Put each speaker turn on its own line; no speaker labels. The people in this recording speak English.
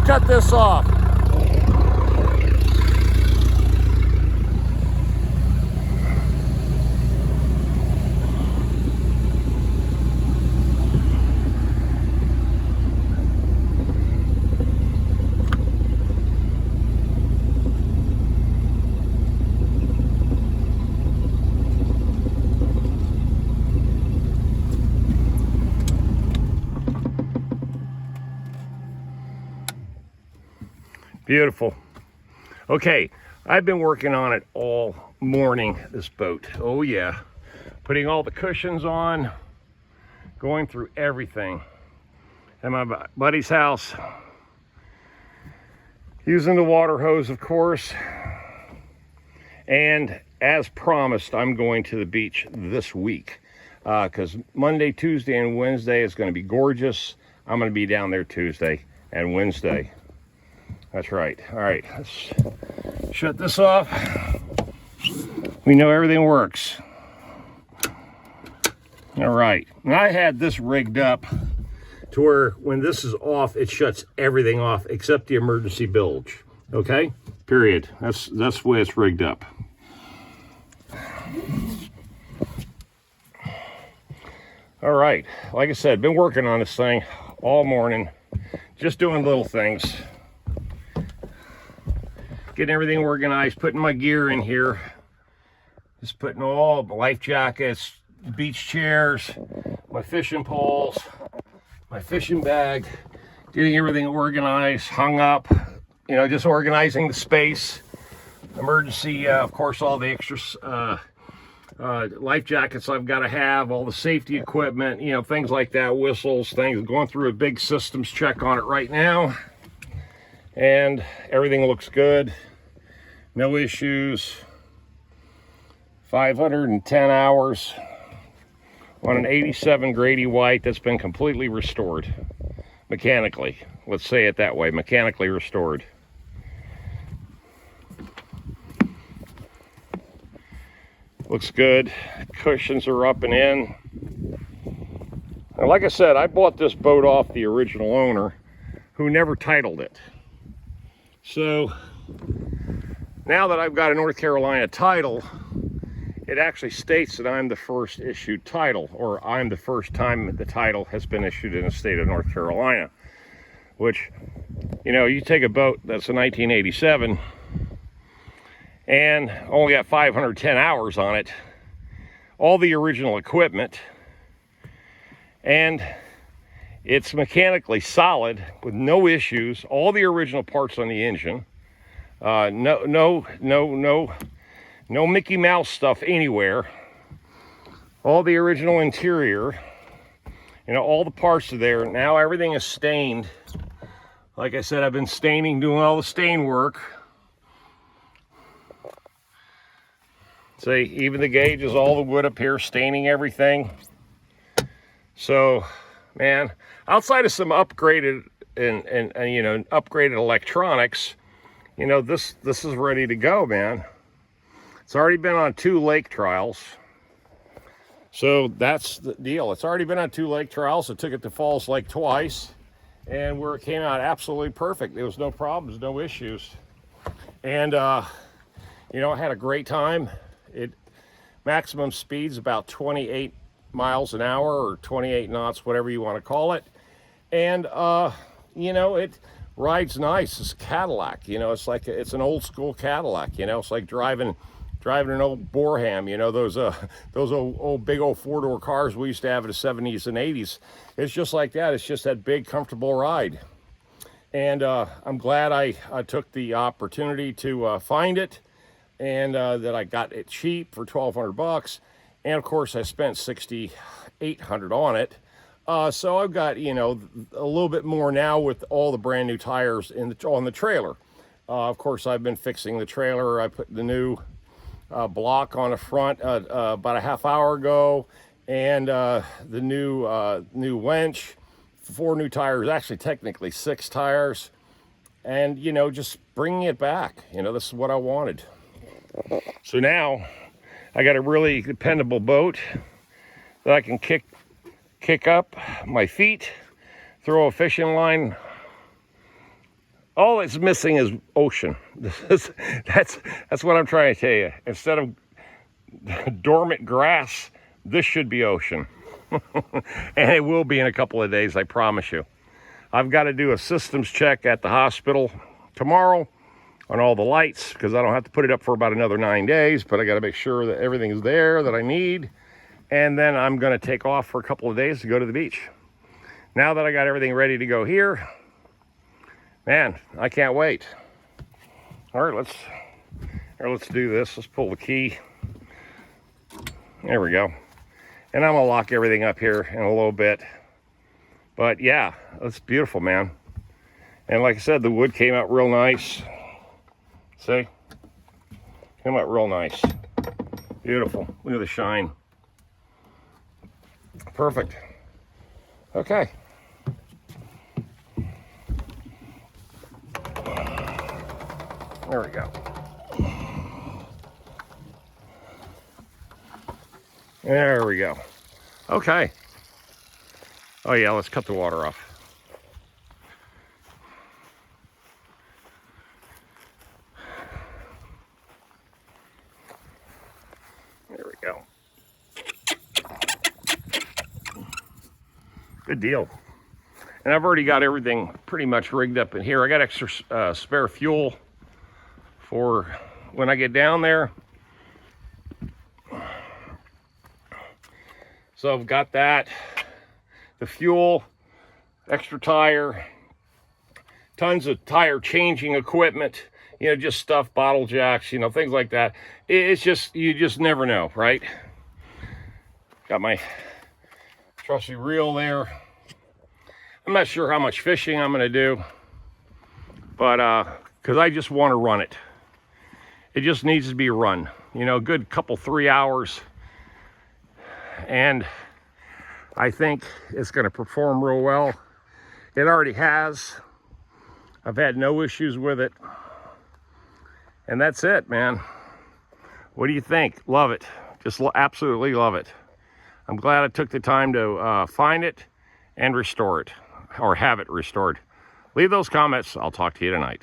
cut this off. Beautiful. Okay, I've been working on it all morning, this boat. Oh yeah. Putting all the cushions on, going through everything. At my buddy's house, using the water hose, of course. And as promised, I'm going to the beach this week. Because Monday, Tuesday, and Wednesday is going to be gorgeous. I'm going to be down there Tuesday and Wednesday. That's right. All right, let's shut this off. We know everything works. All right, and I had this rigged up to where when this is off, it shuts everything off except the emergency bilge. Okay, period. That's the way it's rigged up. All right, like I said, been working on this thing all morning, just doing little things. Getting everything organized, putting my gear in here. Just putting all the life jackets, beach chairs, my fishing poles, my fishing bag, getting everything organized, hung up, you know, just organizing the space. Emergency, of course, all the extra life jackets I've got to have, all the safety equipment, you know, things like that, whistles, things. Going through a big systems check on it right now. And everything looks good. No issues. 510 hours on an 87 Grady White that's been completely restored. Mechanically. Let's say it that way. Mechanically restored. Looks good. Cushions are up and in. And like I said, I bought this boat off the original owner who never titled it. So now that I've got a North Carolina title, it actually states that I'm the first issued title, or I'm the first time the title has been issued in the state of North Carolina. Which, you know, you take a boat that's a 1987 and only got 510 hours on it, all the original equipment, and it's mechanically solid with no issues, all the original parts on the engine, no Mickey Mouse stuff anywhere, all the original interior, you know, all the parts are there. Now everything is stained. Like I said, I've been staining, doing all the stain work. See, even the gauges, all the wood up here, staining everything. So, man, outside of some upgraded and you know, upgraded electronics, you know, this is ready to go, man. It's already been on 2 lake trials. So that's the deal. It's already been on 2 lake trials. I took it to Falls Lake twice, and where it came out absolutely perfect. There was no problems, no issues. And you know, I had a great time. It maximum speed's about 28 miles an hour or 28 knots, whatever you want to call it. And you know, it rides nice. It's a Cadillac, you know, it's like it's an old school Cadillac, you know. It's like driving an old Borham, you know, those old big old 4-door cars we used to have in the 70s and 80s. It's just like that. It's just that big, comfortable ride. And I'm glad I took the opportunity to find it, and that I got it cheap for $1,200. And of course, I spent $6,800 on it. So I've got, you know, a little bit more now with all the brand new tires on the trailer. Of course, I've been fixing the trailer. I put the new block on the front about a half hour ago, and the new winch, 4 new tires, actually technically 6 tires, and, you know, just bringing it back. You know, this is what I wanted. So now I got a really dependable boat that I can kick up my feet, throw a fishing line All it's missing is ocean. That's what I'm trying to tell you. Instead of dormant grass, this should be ocean. And it will be in a couple of days, I promise you. I've got to do a systems check at the hospital tomorrow on all the lights, because I don't have to put it up for about another 9 days, but I got to make sure that everything is there that I need. And then I'm going to take off for a couple of days to go to the beach. Now that I got everything ready to go here, man, I can't wait. All right, let's do this. Let's pull the key. There we go. And I'm gonna lock everything up here in a little bit. But yeah, it's beautiful, man. And like I said, the wood came out real nice. See? Came out real nice. Beautiful. Look at the shine. Perfect. Okay. There we go. There we go. Okay. Oh yeah, let's cut the water off. There we go. Good deal. And I've already got everything pretty much rigged up in here. I got extra spare fuel for when I get down there. So I've got that, the fuel, extra tire, tons of tire changing equipment, you know, just stuff, bottle jacks, you know, things like that. It's just, you just never know, right? Got my trusty reel there. I'm not sure how much fishing I'm going to do, but because I just want to run it. It just needs to be run, you know, a good couple, 3 hours. And I think it's going to perform real well. It already has. I've had no issues with it. And that's it, man. What do you think? Love it. Just absolutely love it. I'm glad I took the time to find it and restore it, or have it restored. Leave those comments. I'll talk to you tonight.